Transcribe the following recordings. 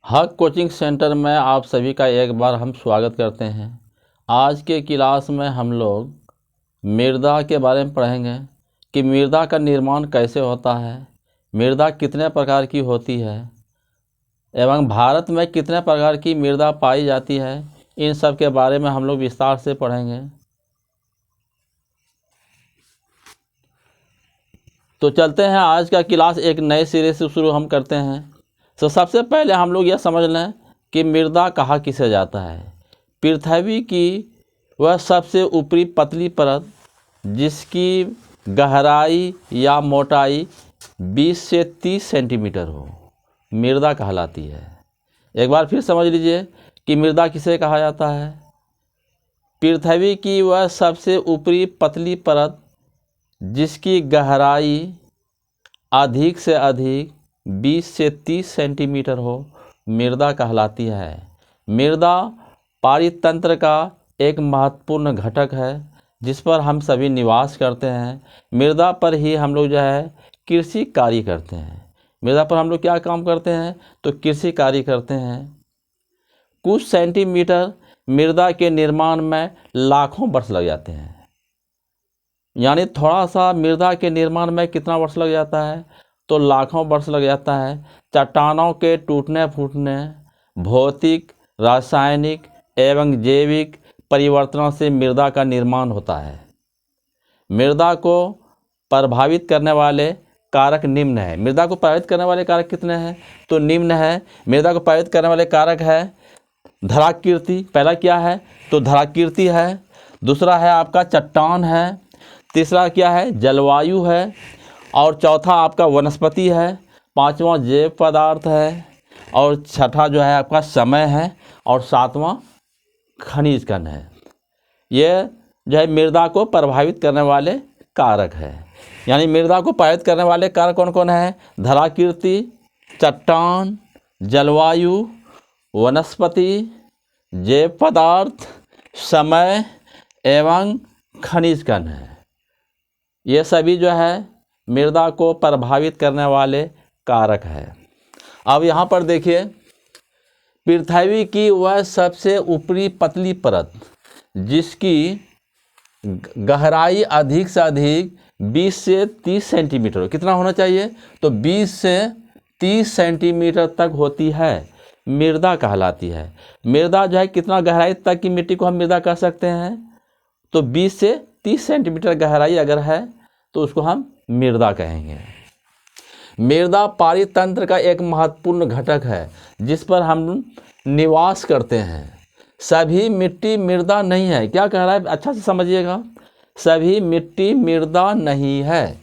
हक coaching centre में आप सभी का एक बार हम स्वागत करते हैं। आज के क्लास में हम लोग मृदा के बारे में पढ़ेंगे कि मृदा का निर्माण कैसे होता है, मृदा कितने प्रकार की होती है एवं भारत में कितने प्रकार की मृदा पाई जाती है। इन सब के बारे में हम लोग विस्तार से पढ़ेंगे। तो चलते हैं, आज का क्लास एक नए सिरे से शुरू हम करते हैं। तो सबसे पहले हम लोग यह समझ लें कि मृदा कहा किसे जाता है। पृथ्वी की वह सबसे ऊपरी पतली परत जिसकी गहराई या मोटाई 20 से 30 सेंटीमीटर हो, मृदा कहलाती है। एक बार फिर समझ लीजिए कि मृदा किसे कहा जाता है। पृथ्वी की वह सबसे ऊपरी पतली परत जिसकी गहराई अधिक से अधिक 20 से 30 सेंटीमीटर हो, मृदा कहलाती है। मृदा पारितंत्र का एक महत्वपूर्ण घटक है जिस पर हम सभी निवास करते हैं। मृदा पर ही हम लोग कृषि कार्य करते हैं। मृदा पर हम लोग क्या काम करते हैं, तो कृषि कार्य करते हैं। कुछ सेंटीमीटर मृदा के निर्माण में लाखों वर्ष लग जाते हैं। यानी थोड़ा सा मृदा के निर्माण में कितना वर्ष लग जाता है, तो लाखों वर्ष लग जाता है। चट्टानों के टूटने फूटने, भौतिक, रासायनिक एवं जैविक परिवर्तनों से मृदा का निर्माण होता है। मृदा को प्रभावित करने वाले कारक निम्न है। मृदा को प्रभावित करने वाले कारक कितने हैं, तो निम्न है। मृदा को प्रभावित करने वाले कारक है धराकृति। पहला क्या है, तो धराकृति है। दूसरा है आपका चट्टान है। तीसरा क्या है, जलवायु है। और चौथा आपका वनस्पति है। पांचवा जैव पदार्थ है। और छठा जो है आपका समय है। और सातवां खनिज कण है। ये जो है मृदा को प्रभावित करने वाले कारक है। यानी मृदा को प्रभावित करने वाले कारक कौन कौन है, धराकृति, चट्टान, जलवायु, वनस्पति, जैव पदार्थ, समय एवं खनिज कण है। ये सभी जो है मृदा को प्रभावित करने वाले कारक है। अब यहाँ पर देखिए, पृथ्वी की वह सबसे ऊपरी पतली परत जिसकी गहराई अधिक से अधिक 20 से 30 सेंटीमीटर, कितना होना चाहिए, तो 20 से 30 सेंटीमीटर तक होती है, मृदा कहलाती है। मृदा जो है कितना गहराई तक की मिट्टी को हम मृदा कह सकते हैं, तो 20 से 30 सेंटीमीटर गहराई अगर है तो उसको हम मृदा कहेंगे। मृदा पारितंत्र का एक महत्वपूर्ण घटक है जिस पर हम निवास करते हैं। सभी मिट्टी मृदा नहीं है। क्या कह रहा है, अच्छा से समझिएगा। सभी मिट्टी मृदा नहीं है।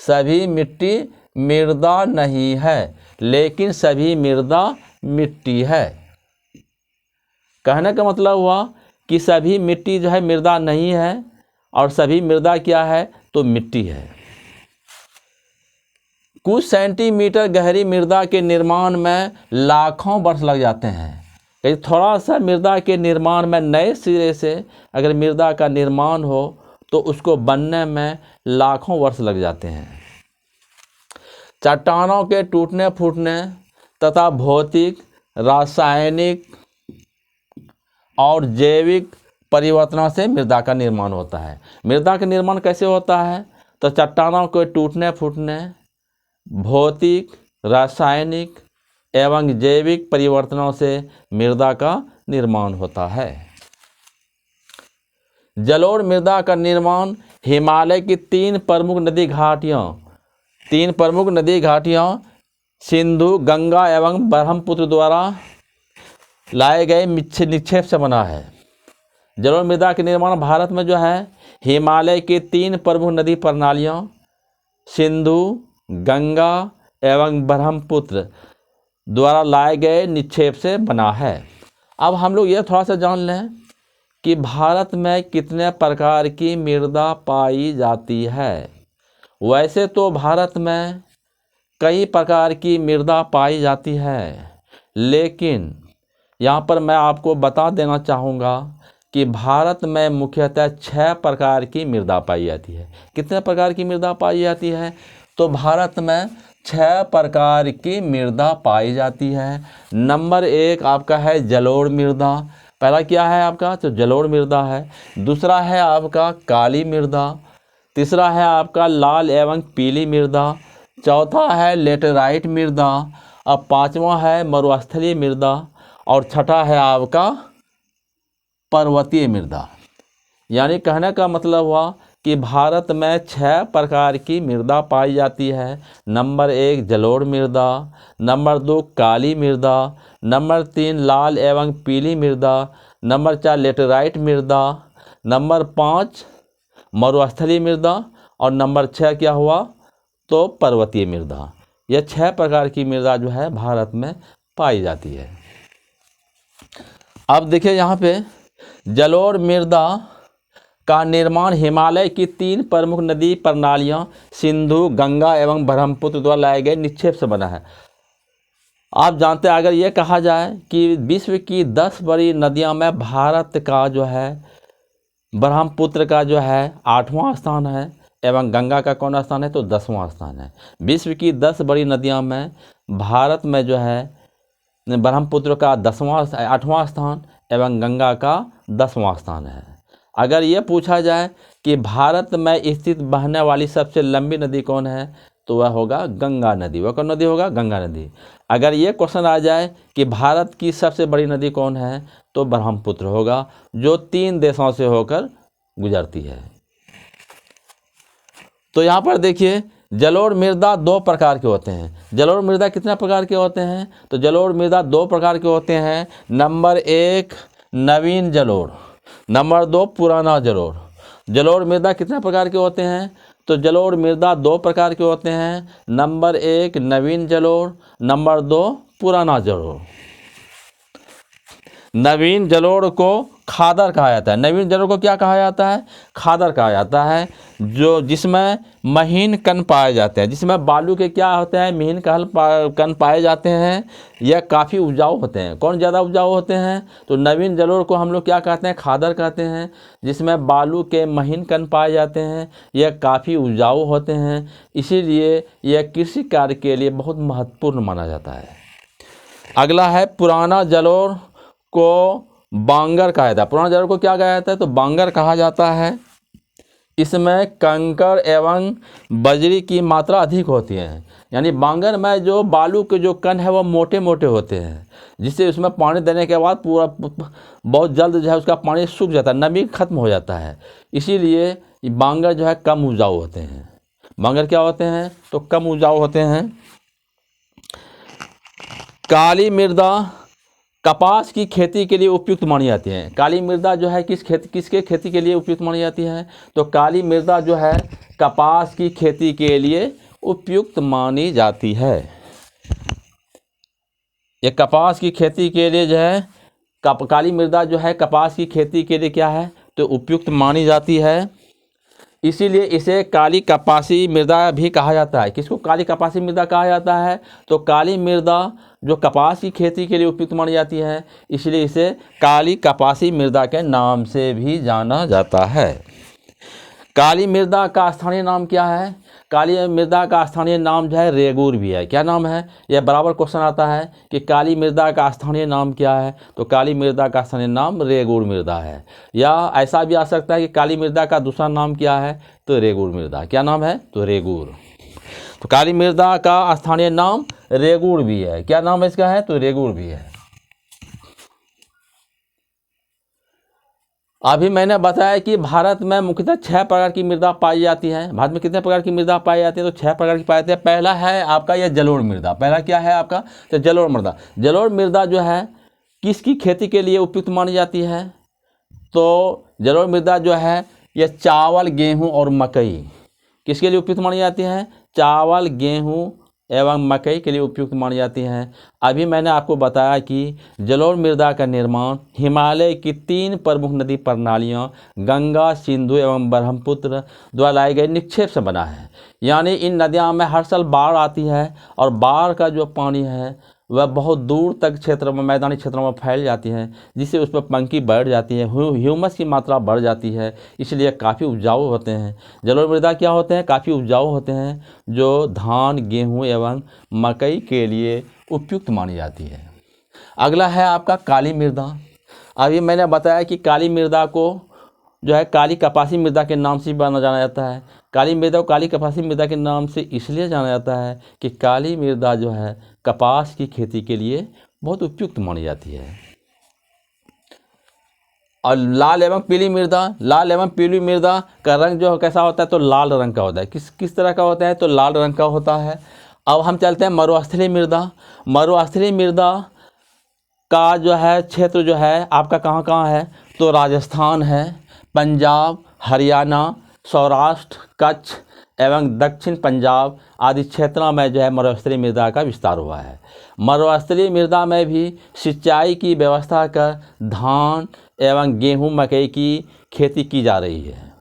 सभी मिट्टी मृदा नहीं है, लेकिन सभी मृदा मिट्टी है। कहने का मतलब हुआ कि सभी मिट्टी जो है मृदा नहीं है और सभी मृदा क्या है, तो मिट्टी है। कुछ सेंटीमीटर गहरी मृदा के निर्माण में लाखों वर्ष लग जाते हैं। यदि थोड़ा सा मृदा के निर्माण में नए सिरे से अगर मृदा का निर्माण हो तो उसको बनने में लाखों वर्ष लग जाते हैं। चट्टानों के टूटने फूटने तथा भौतिक, रासायनिक और जैविक परिवर्तनों से मृदा का निर्माण होता है। मृदा का निर्माण कैसे होता है, तो चट्टानों के टूटने फूटने, भौतिक, रासायनिक एवं जैविक परिवर्तनों से मृदा का निर्माण होता है। जलोढ़ मृदा का निर्माण हिमालय की तीन प्रमुख नदी घाटियों सिंधु, गंगा एवं ब्रह्मपुत्र द्वारा लाए गए निक्षेप से बना है। जलोढ़ मृदा के निर्माण भारत में जो है हिमालय की तीन प्रमुख नदी प्रणालियों सिंधु, गंगा एवं ब्रह्मपुत्र द्वारा लाए गए निक्षेप से बना है। अब हम लोग ये थोड़ा सा जान लें कि भारत में कितने प्रकार की मृदा पाई जाती है। वैसे तो भारत में कई प्रकार की मृदा पाई जाती है, लेकिन यहाँ पर मैं आपको बता देना चाहूँगा कि भारत में मुख्यतः 6 प्रकार की मृदा पाई जाती है। कितने प्रकार की मृदा पाई जाती है, तो भारत में 6 प्रकार की मृदा पाई जाती है। नंबर 1 आपका है जलोढ़ मृदा। पहला क्या है आपका, तो जलोढ़ मृदा है। दूसरा है आपका काली मृदा। तीसरा है आपका लाल एवं पीली मृदा। चौथा है लेटेराइट मृदा। अब पांचवा है मरुस्थलीय मृदा। और छठा है आपका पर्वतीय मृदा। यानी कहने का मतलब हुआ कि भारत में 6 प्रकार की मृदा पाई जाती है। नंबर 1 जलोढ़ मृदा, नंबर 2 काली मृदा, नंबर 3 लाल एवं पीली मृदा, नंबर 4 लेटेराइट मृदा, नंबर 5 मरुस्थलीय मृदा और नंबर 6 क्या हुआ, तो पर्वतीय मृदा। यह 6 प्रकार की मृदा जो है भारत में पाई जाती है। अब देखिए यहाँ पे जलोढ़ मृदा का निर्माण हिमालय की 3 प्रमुख नदी प्रणालियाँ सिंधु, गंगा एवं ब्रह्मपुत्र द्वारा लाए गए निक्षेप से बना है। आप जानते हैं, अगर ये कहा जाए कि विश्व की 10 बड़ी नदियों में भारत का जो है ब्रह्मपुत्र का जो है 8वां स्थान है एवं गंगा का कौन स्थान है, तो 10वां स्थान है। विश्व की 10 बड़ी नदियों में भारत में जो है ब्रह्मपुत्र का 8वां स्थान एवं गंगा का 10वां स्थान है। अगर ये पूछा जाए कि भारत में स्थित बहने वाली सबसे लंबी नदी कौन है, तो वह होगा गंगा नदी। वह कौन नदी होगा, गंगा नदी। अगर ये क्वेश्चन आ जाए कि भारत की सबसे बड़ी नदी कौन है, तो ब्रह्मपुत्र होगा, जो 3 देशों से होकर गुजरती है। तो यहाँ पर देखिए जलोढ़ मृदा 2 प्रकार के होते हैं। जलोढ़ मृदा कितने प्रकार के होते हैं, तो जलोढ़ मृदा 2 प्रकार के होते हैं। नंबर 1 नवीन जलोढ़, नंबर 2 पुराना जलोढ़। जलोढ़ मृदा कितने प्रकार के होते हैं, तो जलोढ़ मृदा 2 प्रकार के होते हैं। नंबर 1 नवीन जलोढ़, नंबर 2 पुराना जलोढ़। नवीन जलोढ़ को खादर कहा जाता है। नवीन जलोढ़ को क्या कहा जाता है, खादर कहा जाता है, जो जिसमें महीन कण पाए जाते हैं, जिसमें बालू के क्या होते हैं, महीन कण पाए जाते हैं। यह काफ़ी उपजाऊ होते हैं। कौन ज़्यादा उपजाऊ होते हैं, तो नवीन जलोढ़ को हम लोग क्या कहते हैं, खादर कहते हैं, जिसमें बालू के महीन कण पाए जाते हैं। यह काफ़ी उपजाऊ होते हैं, इसीलिए यह कृषि कार्य के लिए बहुत महत्वपूर्ण माना जाता है। अगला है पुराना जलोढ़ को बांगर कहा जाता है। पुराना जलोढ़ को क्या कहा जाता है, तो बांगर कहा जाता है। इसमें कंकड़ एवं बजरी की मात्रा अधिक होती है। यानी बांगर में जो बालू के जो कण है वो मोटे मोटे होते हैं, जिससे उसमें पानी देने के बाद पूरा बहुत जल्द जो है उसका पानी सूख जाता है, नमी खत्म हो जाता है। इसीलिए बांगर जो है कम उपजाऊ होते हैं। बांगर क्या होते हैं, तो कम उपजाऊ होते हैं। काली मृदा कपास की खेती के लिए उपयुक्त मानी जाती है। काली मृदा जो है किसके खेती के लिए उपयुक्त मानी जाती है, तो काली मृदा जो है कपास की खेती के लिए उपयुक्त मानी जाती है। ये कपास की खेती के लिए जो है काली मृदा जो है कपास की खेती के लिए क्या है, तो उपयुक्त मानी जाती है। इसीलिए इसे काली कपासी मृदा भी कहा जाता है। किसको काली कपासी मृदा कहा जाता है, तो काली मृदा जो कपास की खेती के लिए उपयुक्त मानी जाती है, इसलिए इसे काली कपासी मृदा के नाम से भी जाना जाता है। काली मृदा का स्थानीय नाम क्या है, काली मृदा का स्थानीय नाम जो है रेगूर भी है। क्या नाम है, यह बराबर क्वेश्चन आता है कि काली मृदा का स्थानीय नाम क्या है, तो काली मृदा का स्थानीय नाम रेगूर मृदा है। या ऐसा भी आ सकता है कि काली मृदा का दूसरा नाम क्या है, तो रेगूर मृदा। क्या नाम है, तो रेगूर। तो काली मृदा का स्थानीय नाम रेगूर भी है। क्या नाम है इसका है, तो रेगूर भी है। अभी मैंने बताया कि भारत में मुख्यतः 6 प्रकार की मृदा पाई जाती है। भारत में कितने प्रकार की मृदा पाई जाती है, तो 6 प्रकार की पाई जाती है। पहला है आपका यह जलोढ़ मृदा। पहला क्या है आपका, तो जलोढ़ मृदा। जलोढ़ मृदा जो है किसकी खेती के लिए उपयुक्त मानी जाती है, तो जलोढ़ मृदा जो है यह चावल, गेहूँ और मकई किसके लिए उपयुक्त मानी जाती है, चावल, गेहूँ एवं मकई के लिए उपयुक्त मानी जाती हैं। अभी मैंने आपको बताया कि जलोढ़ मृदा का निर्माण हिमालय की 3 प्रमुख नदी प्रणालियों गंगा, सिंधु एवं ब्रह्मपुत्र द्वारा लाए गए निक्षेप से बना है। यानी इन नदियों में हर साल बाढ़ आती है और बाढ़ का जो पानी है वह बहुत दूर तक क्षेत्र में, मैदानी क्षेत्रों में फैल जाती हैं, जिससे उस पर पंखी बढ़ जाती है, ह्यूमस की मात्रा बढ़ जाती है, इसलिए काफ़ी उपजाऊ होते हैं। जलोढ़ मृदा क्या होते हैं? काफ़ी उपजाऊ होते हैं, जो धान, गेहूँ एवं मकई के लिए उपयुक्त मानी जाती है। अगला है आपका काली मृदा। अभी मैंने बताया कि काली मृदा को जो है काली कपासी मृदा के नाम से भी जाना जाता है। काली मृदा को काली कपासी मृदा के नाम से इसलिए जाना जाता है कि काली मृदा जो है कपास की खेती के लिए बहुत उपयुक्त मानी जाती है। और लाल एवं पीली मृदा, लाल एवं पीली मृदा का रंग जो कैसा होता है? तो लाल रंग का होता है। किस तरह का होता है? तो लाल रंग का होता है। अब हम चलते हैं मरुस्थलीय मृदा। मरुस्थलीय मृदा का जो है क्षेत्र जो है आपका कहाँ कहाँ है? तो राजस्थान है, पंजाब, हरियाणा, सौराष्ट्र, कच्छ एवं दक्षिण पंजाब आदि क्षेत्रों में जो है मरुस्थलीय मृदा का विस्तार हुआ है। मरुस्थलीय मृदा में भी सिंचाई की व्यवस्था कर धान एवं गेहूं, मकई की खेती की जा रही है।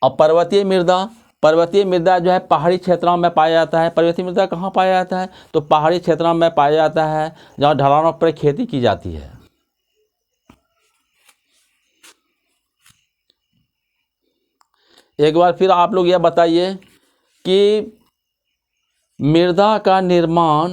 और पर्वतीय मृदा, पर्वतीय मृदा जो है पहाड़ी क्षेत्रों में पाया जाता है। पर्वतीय मृदा कहाँ पाया जाता है? तो पहाड़ी क्षेत्रों में पाया जाता है, जहाँ ढलानों पर खेती की जाती है। एक बार फिर आप लोग यह बताइए कि मृदा का निर्माण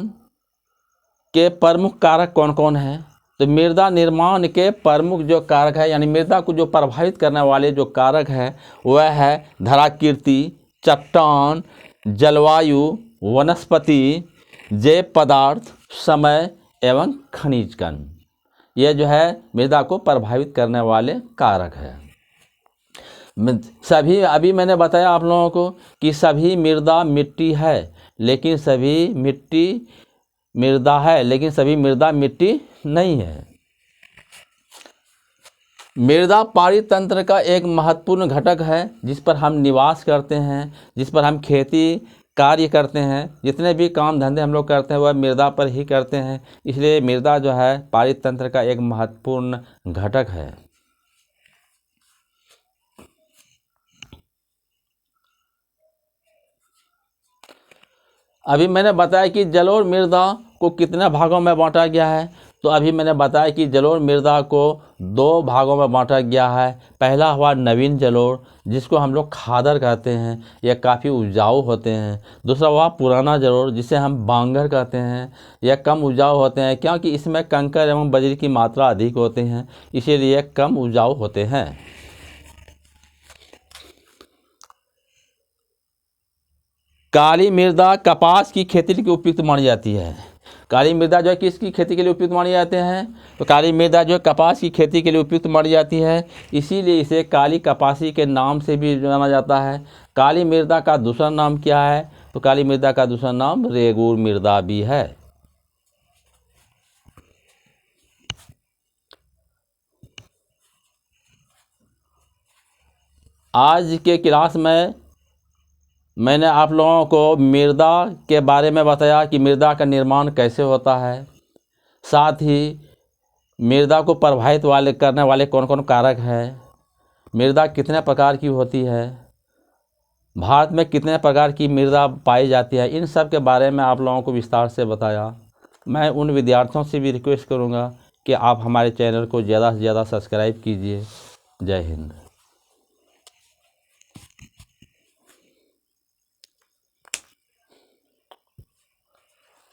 के प्रमुख कारक कौन कौन हैं? तो मृदा निर्माण के प्रमुख जो कारक है, यानी मृदा को जो प्रभावित करने वाले जो कारक है, वह है धराकृति, चट्टान, जलवायु, वनस्पति, जैव पदार्थ, समय एवं खनिज कण। यह जो है मृदा को प्रभावित करने वाले कारक है। सभी, अभी मैंने बताया आप लोगों को कि सभी मृदा मिट्टी है, लेकिन सभी मिट्टी मृदा है, लेकिन सभी मृदा मिट्टी नहीं है। मृदा पारितंत्र का एक महत्वपूर्ण घटक है, जिस पर हम निवास करते हैं, जिस पर हम खेती कार्य करते हैं, जितने भी काम धंधे हम लोग करते हैं वह मृदा पर ही करते हैं। इसलिए मृदा जो है पारितंत्र का एक महत्वपूर्ण घटक है। अभी मैंने बताया कि जलोढ़ मृदा को कितने भागों में बांटा गया है। तो अभी मैंने बताया कि जलोढ़ मृदा को 2 भागों में बांटा गया है। पहला हुआ नवीन जलोढ़, जिसको हम लोग खादर कहते हैं, यह काफ़ी उपजाऊ होते हैं। दूसरा हुआ पुराना जलोढ़, जिसे हम बांगर कहते हैं, यह कम उपजाऊ होते हैं, क्योंकि इसमें कंकर एवं बजरी की मात्रा अधिक होती हैं, इसीलिए कम उपजाऊ होते हैं। काली मृदा कपास की खेती के लिए उपयुक्त मानी जाती है। काली मृदा जो है किसकी खेती के लिए उपयुक्त मानी जाते हैं? तो काली मृदा जो है कपास की खेती के लिए उपयुक्त मानी जाती है, इसीलिए इसे काली कपासी के नाम से भी जाना जाता है। काली मृदा का दूसरा नाम क्या है? तो काली मृदा का दूसरा नाम रेगूर मृदा भी है। आज के क्लास में मैंने आप लोगों को मृदा के बारे में बताया कि मृदा का निर्माण कैसे होता है, साथ ही मृदा को प्रभावित करने वाले कौन कौन कारक हैं, मृदा कितने प्रकार की होती है, भारत में कितने प्रकार की मृदा पाई जाती है, इन सब के बारे में आप लोगों को विस्तार से बताया। मैं उन विद्यार्थियों से भी रिक्वेस्ट करूंगा कि आप हमारे चैनल को ज़्यादा से ज़्यादा सब्सक्राइब कीजिए। जय हिंद।